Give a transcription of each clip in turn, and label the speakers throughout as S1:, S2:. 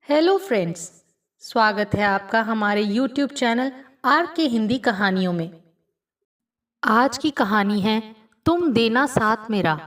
S1: Hello friends, स्वागत है आपका हमारे यूट्यूब चैनल आर के हिंदी कहानियों में। आज की कहानी है तुम देना साथ मेरा।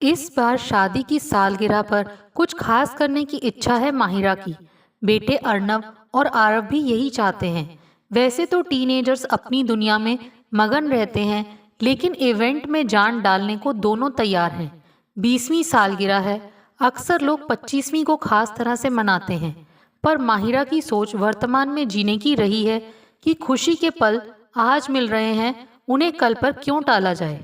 S1: इस बार शादी की सालगिरह पर कुछ खास करने की इच्छा है माहिरा की। बेटे अर्नव और आरव भी यही चाहते हैं। वैसे तो टीनेजर्स अपनी दुनिया में मगन रहते हैं, लेकिन इवेंट में जान डालने को दोनों तैयार हैं। 20वीं सालगिरह है। अक्सर लोग 25वीं को खास तरह से मनाते हैं, पर माहिरा की सोच वर्तमान में जीने की रही है कि खुशी के पल आज मिल रहे हैं, उन्हें कल पर क्यों टाला जाए।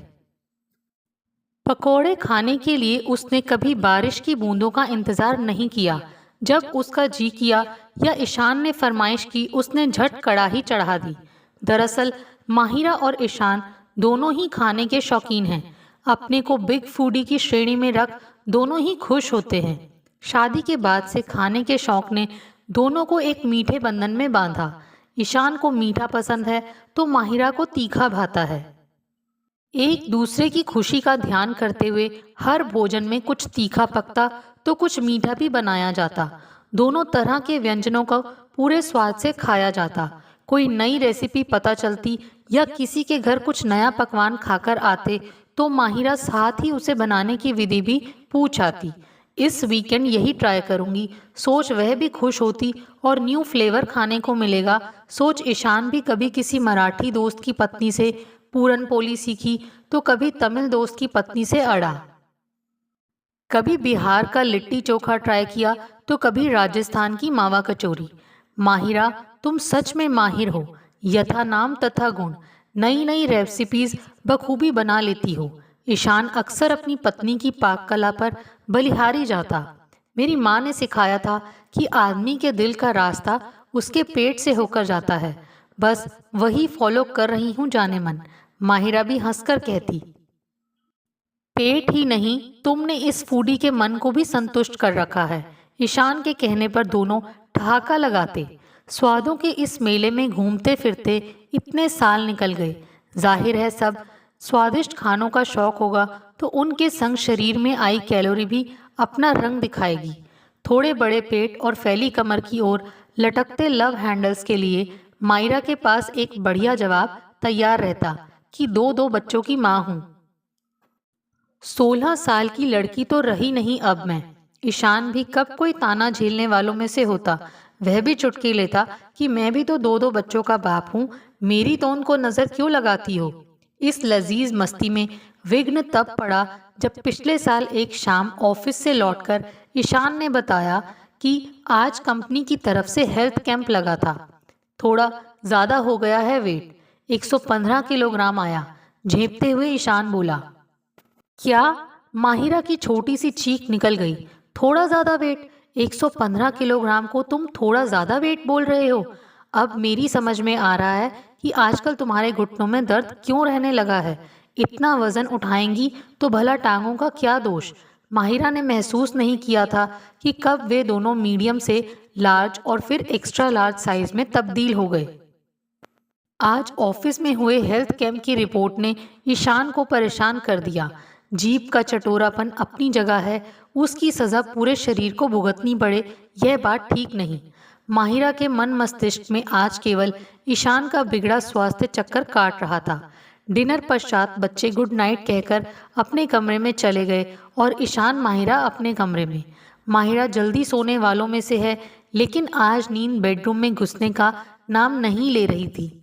S1: पकोड़े खाने के लिए उसने कभी बारिश की बूंदों का इंतजार नहीं किया। जब उसका जी किया या ईशान ने फरमाइश की, उसने झट कड़ाही चढ़ा दी। दरअसल माहिरा और ईशान दोनों ही खाने के शौकीन हैं। अपने को बिग फूडी की श्रेणी में रख दोनों ही खुश होते हैं। शादी के बाद से खाने के शौक ने दोनों को एक मीठे बंधन में बांधा। ईशान को मीठा पसंद है तो माहिरा को तीखा भाता है। एक दूसरे की खुशी का ध्यान करते हुए हर भोजन में कुछ तीखा पकता तो कुछ मीठा भी बनाया जाता। दोनों तरह के व्यंजनों को पूरे स्वाद से खाया जाता। कोई नई रेसिपी पता चलती या किसी के घर कुछ नया पकवान खाकर आते तो माहिरा साथ ही उसे बनाने की विधि भी पूछ आती। इस वीकेंड यही ट्राई करूंगी, सोच वह भी खुश होती और न्यू फ्लेवर खाने को मिलेगा। सोच ईशान भी कभी किसी मराठी दोस्त की पत्नी से पूरन पोली सीखी तो कभी तमिल दोस्त की पत्नी से अड़ा। कभी बिहार का लिट्टी चोखा ट्राई किया तो कभी राजस्थान की मावा कचौरी। माहिरा, तुम सच में माहिर हो। यथा नाम तथा गुण। नई नई रेसिपीज बखूबी बना लेती हो। ईशान अक्सर अपनी पत्नी की पाक कला पर बलिहारी जाता। मेरी माँ ने सिखाया था कि आदमी के दिल का रास्ता उसके पेट से होकर जाता है, बस वही फॉलो कर रही हूँ जाने मन। माहिरा भी हंसकर कहती। पेट ही नहीं, तुमने इस फूडी के मन को भी संतुष्ट कर रखा है। ईशान के कहने पर दोनों ठहाका लगाते। स्वादों के इस मेले में घूमते फिरते इतने साल निकल गए। जाहिर है सब स्वादिष्ट खानों का शौक होगा तो उनके संग शरीर में आई कैलोरी भी अपना रंग दिखाएगी। थोड़े बड़े पेट और फैली कमर की ओर लटकते लव हैंडल्स के लिए माहिरा के पास एक बढ़िया जवाब तैयार रहता कि दो दो बच्चों की माँ हूँ। 16 साल की लड़की तो रही नहीं अब मैं। ईशान भी कब कोई ताना झेलने वालों में से होता। वह भी चुटकी लेता कि मैं भी तो दो दो बच्चों का बाप हूँ, मेरी तो उनको नजर क्यों लगाती हो। इस लजीज मस्ती में विघ्न तब पड़ा जब पिछले साल एक शाम ऑफिस से लौटकर ईशान ने बताया कि आज कंपनी की तरफ से हेल्थ कैंप लगा था। थोड़ा ज्यादा हो गया है वेट, 115 किलोग्राम आया। झेपते हुए ईशान बोला। क्या? माहिरा की छोटी सी चीख निकल गई। थोड़ा ज्यादा वेट? 115 किलोग्राम को तुम थोड़ा ज्यादा वेट बोल रहे हो? अब मेरी समझ में आ रहा है कि आजकल तुम्हारे घुटनों में दर्द क्यों रहने लगा है। इतना वजन उठाएंगी तो भला टांगों का क्या दोष। माहिरा ने महसूस नहीं किया था कि कब वे दोनों मीडियम से लार्ज और फिर एक्स्ट्रा लार्ज साइज में तब्दील हो गए। आज ऑफिस में हुए हेल्थ कैंप की रिपोर्ट ने ईशान को परेशान कर दिया। जीभ का चटोरापन अपनी जगह है, उसकी सजा पूरे शरीर को भुगतनी पड़े यह बात ठीक नहीं। माहिरा के मन मस्तिष्क में आज केवल ईशान का बिगड़ा स्वास्थ्य चक्कर काट रहा था। डिनर पश्चात बच्चे गुड नाइट कहकर अपने कमरे में चले गए और ईशान माहिरा अपने कमरे में। माहिरा जल्दी सोने वालों में से है, लेकिन आज नींद बेडरूम में घुसने का नाम नहीं ले रही थी।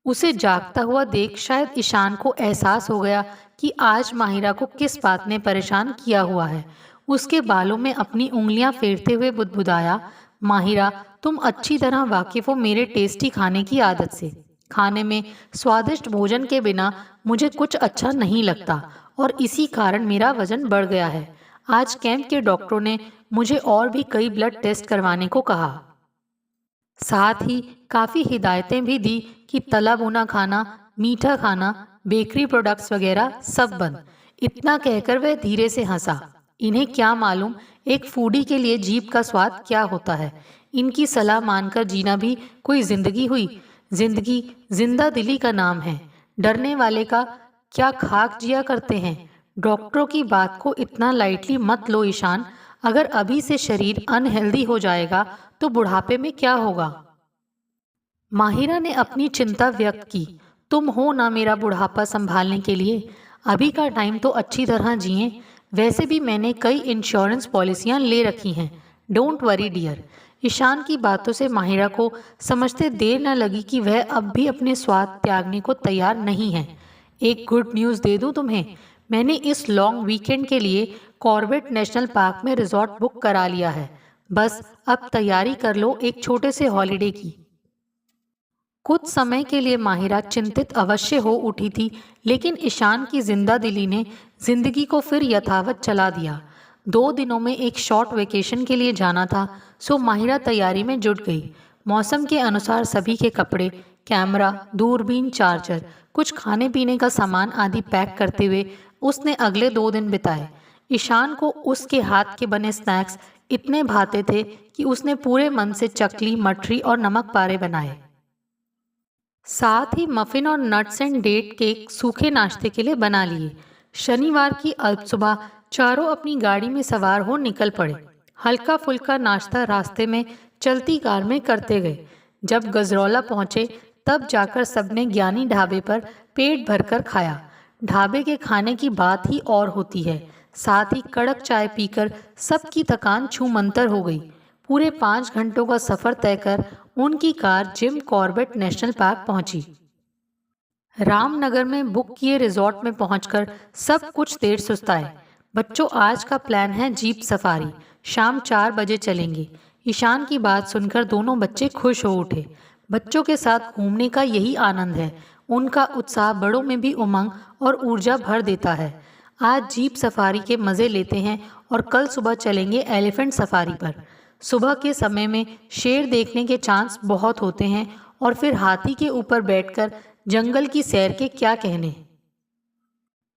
S1: उसे जागता हुआ देख शायद ईशान को एहसास हो गया कि आज माहिरा को किस बात ने परेशान किया हुआ है। उसके बालों में अपनी उंगलियां फेरते हुए बुदबुदाया। माहिरा, तुम अच्छी तरह वाकिफ हो मेरे टेस्टी खाने की आदत से। खाने में स्वादिष्ट भोजन के बिना मुझे कुछ अच्छा नहीं लगता और इसी कारण मेरा वजन बढ़ गया है। आज कैंप के डॉक्टरों ने मुझे और भी कई ब्लड टेस्ट करवाने को कहा। साथ ही काफ़ी हिदायतें भी दी कि तला भुना खाना, मीठा खाना, बेकरी प्रोडक्ट्स वगैरह सब बंद। इतना कहकर वह धीरे से हंसा। इन्हें क्या मालूम एक फूडी के लिए जीभ का स्वाद क्या होता है। इनकी सलाह मानकर जीना भी कोई जिंदगी हुई। जिंदगी जिंदा दिली का नाम है। डरने वाले का क्या खाक जिया करते हैं। डॉक्टरों की बात को इतना लाइटली मत लो ईशान। अगर अभी से शरीर अनहेल्दी हो जाएगा तो बुढ़ापे में क्या होगा। माहिरा ने अपनी चिंता व्यक्त की। तुम हो ना मेरा बुढ़ापा संभालने के लिए। अभी का टाइम तो अच्छी तरह जिए। वैसे भी मैंने कई इंश्योरेंस पॉलिसियां ले रखी हैं। Don't worry dear. ईशान की बातों से माहिरा को समझते देर न लगी कि वह अब भी अपने स्वाद त्यागने को तैयार नहीं है। एक गुड न्यूज़ दे दूं तुम्हें। मैंने इस लॉन्ग वीकेंड के लिए कॉर्बेट नेशनल पार्क में रिजॉर्ट बुक करा लिया है। बस अब तैयारी कर लो एक छोटे से हॉलिडे की। कुछ समय के लिए माहिरा चिंतित अवश्य हो उठी थी, लेकिन ईशान की जिंदा दिली ने जिंदगी को फिर यथावत चला दिया। 2 दिनों में एक शॉर्ट वेकेशन के लिए जाना था, सो माहिरा तैयारी में जुट गई। मौसम के अनुसार सभी के कपड़े, कैमरा, दूरबीन, चार्जर, कुछ खाने पीने का सामान आदि पैक करते हुए उसने अगले 2 दिन बिताए। ईशान को उसके हाथ के बने स्नैक्स इतने भाते थे कि उसने पूरे मन से चकली, मठरी और नमक पारे बनाए। साथ ही मफिन और नट्स एंड डेट केक सूखे नाश्ते के लिए बना लिए। शनिवार की अल्प सुबह चारों अपनी गाड़ी में सवार हो निकल पड़े। हल्का फुल्का नाश्ता रास्ते में चलती कार में करते गए। जब गजरौला पहुंचे तब जाकर सबने ज्ञानी ढाबे पर पेट भरकर खाया। ढाबे के खाने की बात ही और होती है। साथ ही कड़क चाय पीकर सबकी थकान छूमंतर हो गई। पूरे 5 घंटों का सफर तय कर उनकी car Jim Corbett national park पहुंची। रामनगर में बुक किए रिजॉर्ट में पहुंचकर सब कुछ देर सुस्ताए। बच्चों, आज का प्लान है जीप सफारी। शाम 4 बजे चलेंगे। ईशान की बात सुनकर दोनों बच्चे खुश हो उठे। बच्चों के साथ घूमने का यही आनंद है। उनका उत्साह बड़ों में भी उमंग और ऊर्जा भर देता है। आज जीप सफारी के मज़े लेते हैं और कल सुबह चलेंगे एलिफेंट सफारी पर। सुबह के समय में शेर देखने के चांस बहुत होते हैं और फिर हाथी के ऊपर बैठकर जंगल की सैर के क्या कहने।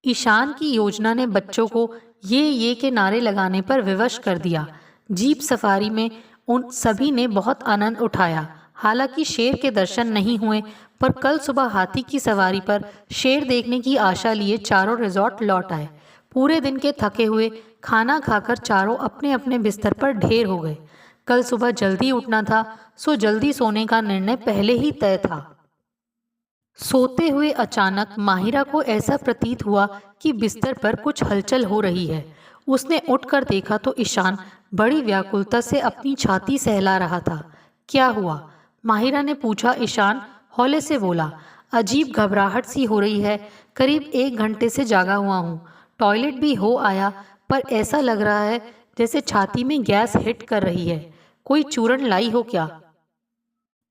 S1: ईशान की योजना ने बच्चों को ये के नारे लगाने पर विवश कर दिया। जीप सफारी में उन सभी ने बहुत आनंद उठाया। हालांकि शेर के दर्शन नहीं हुए, पर कल सुबह हाथी की सवारी पर शेर देखने की आशा लिए चारों रिजॉर्ट लौट आए। पूरे दिन के थके हुए खाना खाकर चारों अपने अपने बिस्तर पर ढेर हो गए। कल सुबह जल्दी उठना था, सो जल्दी सोने का निर्णय पहले ही तय था। सोते हुए अचानक माहिरा को ऐसा प्रतीत हुआ कि बिस्तर पर कुछ हलचल हो रही है। उसने उठकर देखा तो ईशान बड़ी व्याकुलता से अपनी छाती सहला रहा था। क्या हुआ? माहिरा ने पूछा। ईशान हौले से बोला, अजीब घबराहट सी हो रही है। करीब 1 घंटे से जागा हुआ हूँ। टॉयलेट भी हो आया, पर ऐसा लग रहा है जैसे छाती में गैस हिट कर रही है। कोई चूरन लाई हो क्या?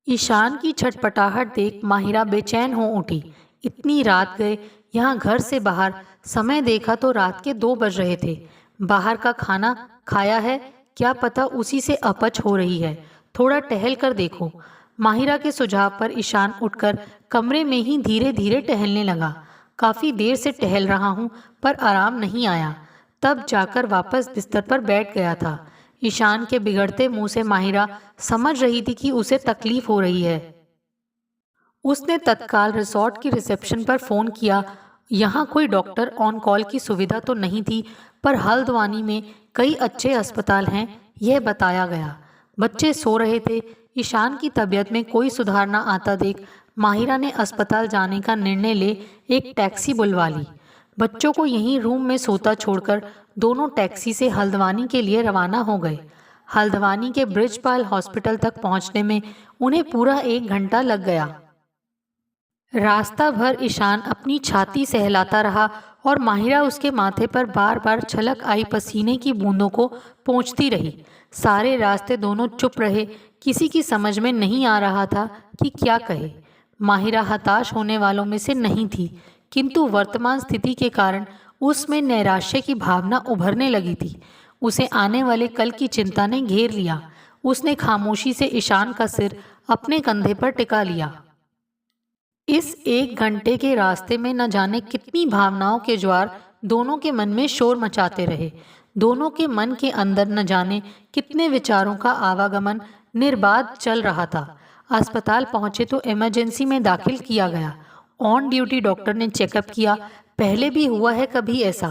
S1: ईशान की छटपटाहट देख माहिरा बेचैन हो उठी। इतनी रात गए यहाँ घर से बाहर, समय देखा तो रात के 2 बज रहे थे। बाहर का खाना खाया है, क्या पता उसी से अपच हो रही है। थोड़ा टहल कर देखो। माहिरा के सुझाव पर ईशान उठकर कमरे में ही धीरे धीरे टहलने लगा। काफ़ी देर से टहल रहा हूँ, पर आराम नहीं आया। तब जाकर वापस बिस्तर पर बैठ गया था। ईशान के बिगड़ते मुंह से माहिरा समझ रही थी कि उसे तकलीफ हो रही है। उसने तत्काल रिसोर्ट की रिसेप्शन पर फ़ोन किया। यहाँ कोई डॉक्टर ऑन कॉल की सुविधा तो नहीं थी, पर हल्द्वानी में कई अच्छे अस्पताल हैं, यह बताया गया। बच्चे सो रहे थे। ईशान की तबीयत में कोई सुधार न आता देख माहिरा ने अस्पताल जाने का निर्णय ले एक टैक्सी बुलवा ली। बच्चों को यहीं रूम में सोता छोड़कर दोनों टैक्सी से हल्द्वानी के लिए रवाना हो गए। हल्द्वानी के ब्रिजपाल हॉस्पिटल तक पहुंचने में उन्हें पूरा 1 घंटा लग गया। रास्ता भर ईशान अपनी छाती सहलाता रहा और माहिरा उसके माथे पर बार बार छलक आई पसीने की बूंदों को पोंछती रही। सारे रास्ते दोनों चुप रहे। किसी की समझ में नहीं आ रहा था कि क्या कहे। माहिरा हताश होने वालों में से नहीं थी, किंतु वर्तमान स्थिति के कारण उसमें नैराश्य की भावना उभरने लगी थी। उसे आने वाले कल की चिंता ने घेर लिया। उसने खामोशी से ईशान का सिर अपने कंधे पर टिका लिया। इस 1 घंटे के रास्ते में न जाने कितनी भावनाओं के ज्वार दोनों के मन में शोर मचाते रहे। दोनों के मन के अंदर न जाने कितने विचारों का आवागमन निर्बाध चल रहा था। अस्पताल पहुंचे तो इमरजेंसी में दाखिल किया गया। ऑन ड्यूटी डॉक्टर ने चेकअप किया। पहले भी हुआ है कभी ऐसा?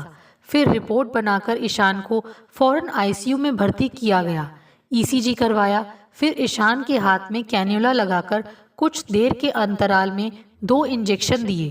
S1: फिर रिपोर्ट बनाकर ईशान को फौरन आईसीयू में भर्ती किया गया। ईसीजी करवाया। फिर ईशान के हाथ में कैन्यूला लगाकर कुछ देर के अंतराल में 2 इंजेक्शन दिए।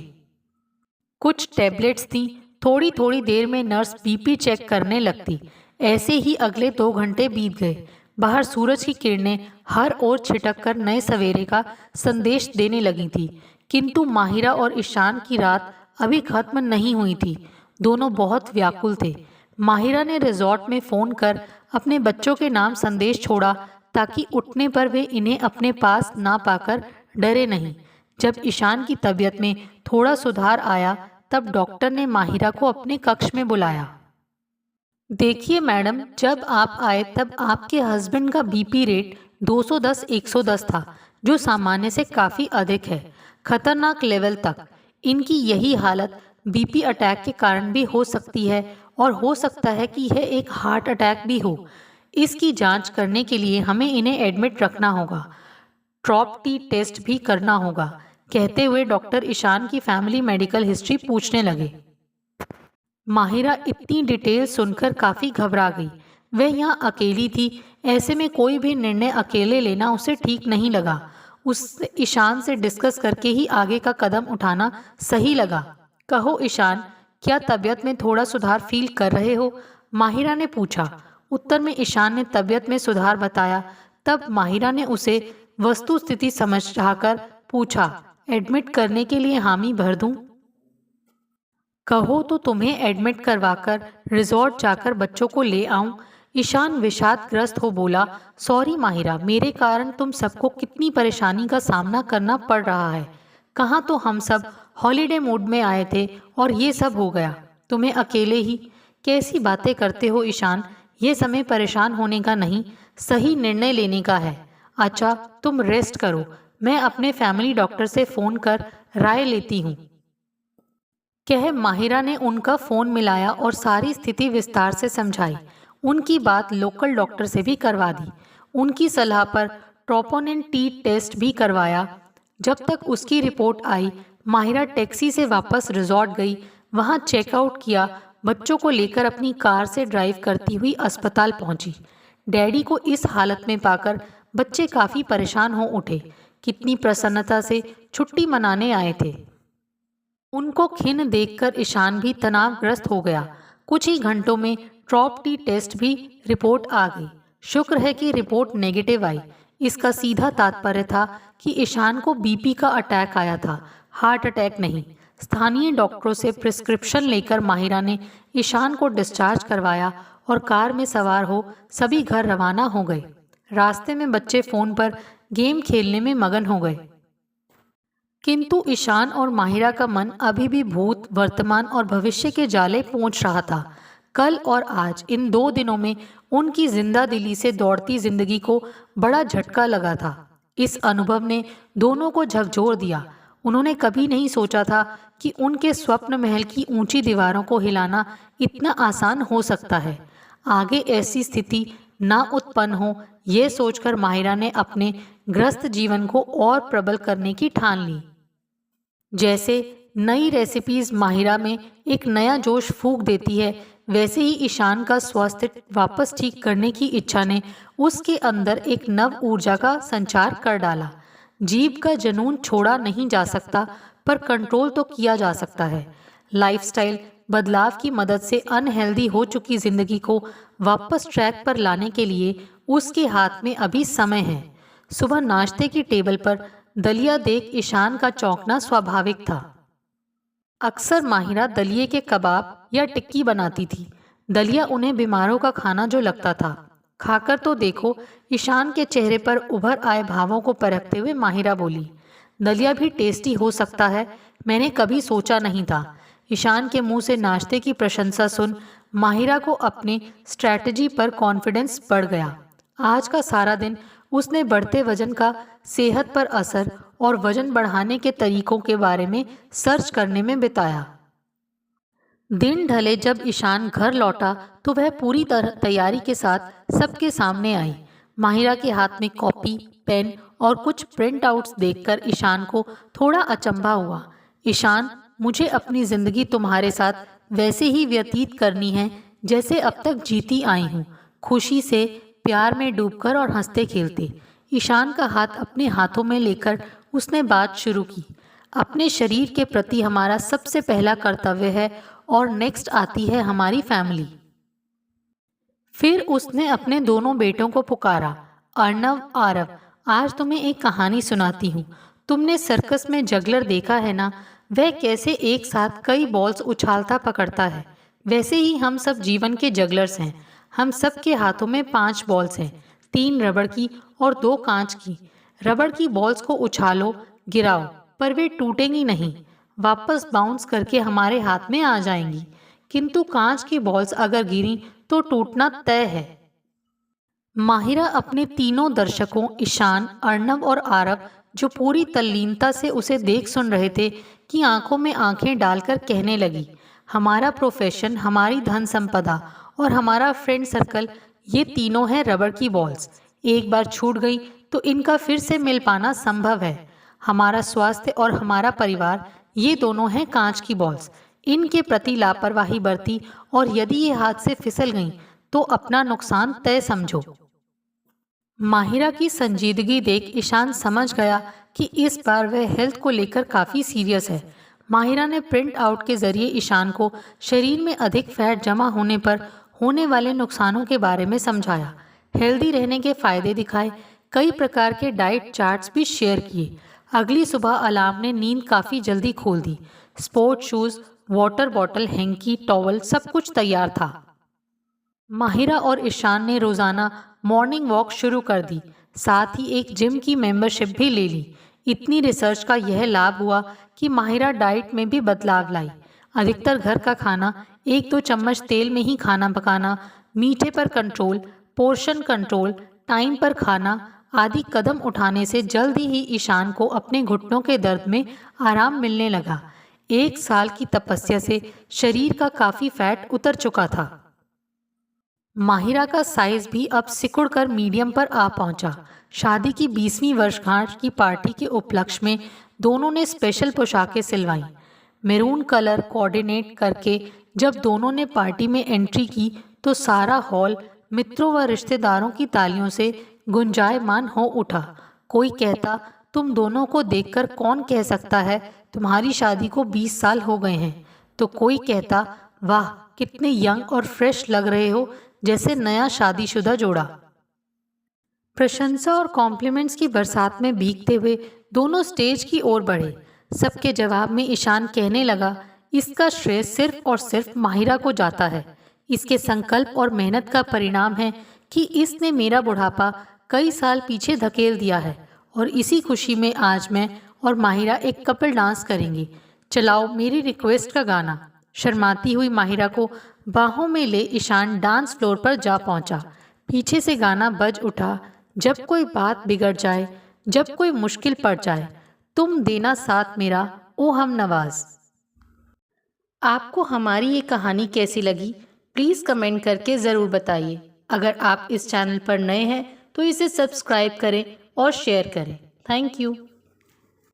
S1: कुछ टैबलेट्स दी। थोड़ी थोड़ी देर में नर्स बीपी चेक करने लगती। ऐसे ही अगले 2 घंटे बीत गए। बाहर सूरज की किरणें हर ओर छिटक कर नए सवेरे का संदेश देने लगी थी, किंतु माहिरा और ईशान की रात अभी खत्म नहीं हुई थी। दोनों बहुत व्याकुल थे। माहिरा ने रिजॉर्ट में फ़ोन कर अपने बच्चों के नाम संदेश छोड़ा ताकि उठने पर वे इन्हें अपने पास ना पाकर डरे नहीं। जब ईशान की तबीयत में थोड़ा सुधार आया तब डॉक्टर ने माहिरा को अपने कक्ष में बुलाया। देखिए मैडम, जब आप आए तब आपके हस्बैंड का बीपी रेट 210-110 था, जो सामान्य से काफ़ी अधिक है, खतरनाक लेवल तक। इनकी यही हालत बीपी अटैक के कारण भी हो सकती है और हो सकता है कि यह एक हार्ट अटैक भी हो। इसकी जांच करने के लिए हमें इन्हें एडमिट रखना होगा। ट्रॉप टी टेस्ट भी करना होगा। कहते हुए डॉक्टर ईशान की फैमिली मेडिकल हिस्ट्री पूछने लगे। माहिरा इतनी डिटेल सुनकर काफ़ी घबरा गई। वह यहाँ अकेली थी, ऐसे में कोई भी निर्णय अकेले लेना उसे ठीक नहीं लगा। उस ईशान से डिस्कस करके ही आगे का कदम उठाना सही लगा। कहो ईशान, क्या तबीयत में थोड़ा सुधार फील कर रहे हो? माहिरा ने पूछा। उत्तर में ईशान ने तबीयत में सुधार बताया। तब माहिरा ने उसे वस्तु स्थिति समझाकर पूछा, एडमिट करने के लिए हामी भर दूं? कहो तो तुम्हें एडमिट करवाकर रिजॉर्ट जाकर बच्चों को ले आऊं? ईशान विषादग्रस्त हो बोला, सॉरी माहिरा, मेरे कारण तुम सबको कितनी परेशानी का सामना करना पड़ रहा है। कहाँ तो हम सब हॉलीडे मूड में आए थे और ये सब हो गया। तुम्हें अकेले ही। कैसी बातें करते हो ईशान, ये समय परेशान होने का नहीं, सही निर्णय लेने का है। अच्छा, तुम रेस्ट करो, मैं अपने फैमिली डॉक्टर से फ़ोन कर राय लेती हूँ। कह माहिरा ने उनका फ़ोन मिलाया और सारी स्थिति विस्तार से समझाई। उनकी बात लोकल डॉक्टर से भी करवा दी। उनकी सलाह पर ट्रोपोनिन टी टेस्ट भी करवाया। जब तक उसकी रिपोर्ट आई, माहिरा टैक्सी से वापस रिजॉर्ट गई। वहाँ चेकआउट किया। बच्चों को लेकर अपनी कार से ड्राइव करती हुई अस्पताल पहुंची। डैडी को इस हालत में पाकर बच्चे काफ़ी परेशान हो उठे। कितनी प्रसन्नता से छुट्टी मनाने आए थे। उनको खिन देखकर ईशान भी तनावग्रस्त हो गया। कुछ ही घंटों में ट्रॉप टी टेस्ट भी रिपोर्ट आ गई। शुक्र है कि रिपोर्ट नेगेटिव आई। इसका सीधा तात्पर्य था कि ईशान को बीपी का अटैक आया था, हार्ट अटैक नहीं। स्थानीय डॉक्टरों से प्रिस्क्रिप्शन लेकर माहिरा ने ईशान को डिस्चार्ज करवाया और कार में सवार हो सभी घर रवाना हो गए। रास्ते में बच्चे फ़ोन पर गेम खेलने में मगन हो गए, किंतु ईशान और माहिरा का मन अभी भी भूत, वर्तमान और भविष्य के जाले पहुंच रहा था। कल और आज, इन 2 दिनों में उनकी जिंदा दिली से दौड़ती जिंदगी को बड़ा झटका लगा था। इस अनुभव ने दोनों को झकझोर दिया। उन्होंने कभी नहीं सोचा था कि उनके स्वप्न महल की ऊंची दीवारों को हिलाना इतना आसान हो सकता है। आगे ऐसी स्थिति ना उत्पन्न हो, ये सोचकर माहिरा ने अपने ग्रस्त जीवन को और प्रबल करने की ठान ली। जैसे नई रेसिपीज माहिरा में एक नया जोश फूंक देती है, वैसे ही ईशान का स्वास्थ्य वापस ठीक करने की इच्छा ने उसके अंदर एक नव ऊर्जा का संचार कर डाला। जीभ का जुनून छोड़ा नहीं जा सकता, पर कंट्रोल तो किया जा सकता है। लाइफस्टाइल बदलाव की मदद से अनहेल्दी हो चुकी जिंदगी को वापस ट्रैक पर लाने के लिए उसके हाथ में अभी समय है। सुबह नाश्ते की टेबल पर दलिया देख ईशान का चौंकना स्वाभाविक था। अक्सर माहिरा दलिये के कबाब या टिक्की बनाती थी। दलिया उन्हें बीमारों का खाना जो लगता था। खाकर तो देखो। ईशान के चेहरे पर उभर आए भावों को परखते हुए माहिरा बोली, दलिया भी टेस्टी हो सकता है, मैंने कभी सोचा नहीं था। ईशान के मुंह से नाश्ते की प्रशंसा सुन माहिरा को अपने स्ट्रैटेजी पर कॉन्फिडेंस बढ़ गया। आज का सारा दिन उसने बढ़ते वजन का सेहत पर असर और वजन बढ़ाने के तरीकों के बारे में सर्च करने में बिताया। दिन ढले जब ईशान घर लौटा तो वह पूरी तरह तैयारी के साथ सबके सामने आई। माहिरा के हाथ में कॉपी, पेन और कुछ प्रिंट आउट्स देखकर ईशान को थोड़ा अचंभा हुआ। ईशान, मुझे अपनी ज़िंदगी तुम्हारे साथ वैसे ही व्यतीत करनी है जैसे अब तक जीती आई हूँ, खुशी से, प्यार में डूबकर और हंसते खेलते। ईशान का हाथ अपने हाथों में लेकर उसने बात शुरू की। अपने शरीर के प्रति हमारा सबसे पहला कर्तव्य है और नेक्स्ट आती है हमारी फैमिली। फिर उसने अपने दोनों बेटों को पुकारा, अर्णव, आरव, आज तुम्हें एक कहानी सुनाती हूँ। तुमने सर्कस में जगलर देखा है ना, वह कैसे एक साथ कई बॉल्स उछालता पकड़ता है। वैसे ही हम सब जीवन के जगलर्स हैं। हम सब के हाथों में 5 बॉल्स हैं, 3 रबड़ की और 2 कांच की। रबड़ की बॉल्स को उछालो, गिराओ, पर वे टूटेंगी नहीं, वापस बाउंस करके हमारे हाथ में आ जाएंगी। किंतु कांच की बॉल्स अगर गिरी तो टूटना तय है। माहिरा अपने तीनों दर्शकों ईशान, अर्णव और आरव, जो पूरी तल्लीनता से उसे देख सुन रहे थे, की आंखों में आंखें डालकर कहने लगी, हमारा प्रोफेशन, हमारी धन संपदा और हमारा फ्रेंड सर्कल, ये तीनों हैं रबड़ की बॉल्स। एक बार छूट गई तो इनका फिर से मिल पाना संभव है। हमारा स्वास्थ्य और हमारा परिवार, ये दोनों हैं कांच की बॉल्स। इनके प्रति लापरवाही बरती और यदि ये हाथ से फिसल गईं तो अपना नुकसान तय समझो। माहिरा की संजीदगी देख ईशान समझ गया कि इस बार वह हेल्थ को लेकर काफ़ी सीरियस है। माहिरा ने प्रिंट आउट के जरिए ईशान को शरीर में अधिक फैट जमा होने पर होने वाले नुकसानों के बारे में समझाया, हेल्दी रहने के फायदे दिखाए, कई प्रकार के डाइट चार्ट्स भी शेयर किए। अगली सुबह अलार्म ने नींद काफ़ी जल्दी खोल दी। Sport shoes, water bottle, hanky, towel, सब कुछ तैयार था। माहिरा और ईशान ने रोज़ाना मॉर्निंग वॉक शुरू कर दी, साथ ही एक जिम की मेंबरशिप भी ले ली। इतनी रिसर्च का यह लाभ हुआ कि माहिरा डाइट में भी बदलाव लाई। अधिकतर घर का खाना, 1-2 चम्मच तेल में ही खाना पकाना, मीठे पर कंट्रोल, पोर्शन कंट्रोल, टाइम पर खाना आदि कदम उठाने से जल्दी ही ईशान को अपने घुटनों के दर्द में आराम मिलने लगा। 1 साल की तपस्या से शरीर का काफ़ी फैट उतर चुका था। माहिरा का साइज भी अब सिकुड़ कर मीडियम पर आ पहुंचा। शादी की 20वीं वर्षगांठ की पार्टी के उपलक्ष्य में दोनों ने स्पेशल पोशाकें सिलवाई। मैरून कलर कोऑर्डिनेट करके जब दोनों ने पार्टी में एंट्री की तो सारा हॉल मित्रों व रिश्तेदारों की तालियों से गुंजायमान हो उठा। कोई कहता, तुम दोनों को देखकर कौन कह सकता है तुम्हारी शादी को 20 साल हो गए हैं। तो कोई कहता, वाह कितने यंग और फ्रेश लग रहे हो, जैसे नया शादीशुदा जोड़ा। प्रशंसा और कॉम्प्लीमेंट्स की बरसात में भीगते हुए दोनों स्टेज की ओर बढ़े। सबके जवाब में ईशान कहने लगा, इसका श्रेय सिर्फ और सिर्फ माहिरा को जाता है। इसके संकल्प और मेहनत का परिणाम है कि इसने मेरा बुढ़ापा कई साल पीछे धकेल दिया है और इसी खुशी में आज मैं और माहिरा एक कपल डांस करेंगे। चलाओ मेरी रिक्वेस्ट का गाना। शर्माती हुई माहिरा को बाहों में ले ईशान डांस फ्लोर पर जा पहुंचा। पीछे से गाना बज उठा, जब कोई बात बिगड़ जाए, जब कोई मुश्किल पड़ जाए, तुम देना साथ मेरा, ओ हम नवाज। आपको हमारी ये कहानी कैसी लगी, प्लीज़ कमेंट करके ज़रूर बताइए। अगर आप इस चैनल पर नए हैं तो इसे सब्सक्राइब करें और शेयर करें। Thank you.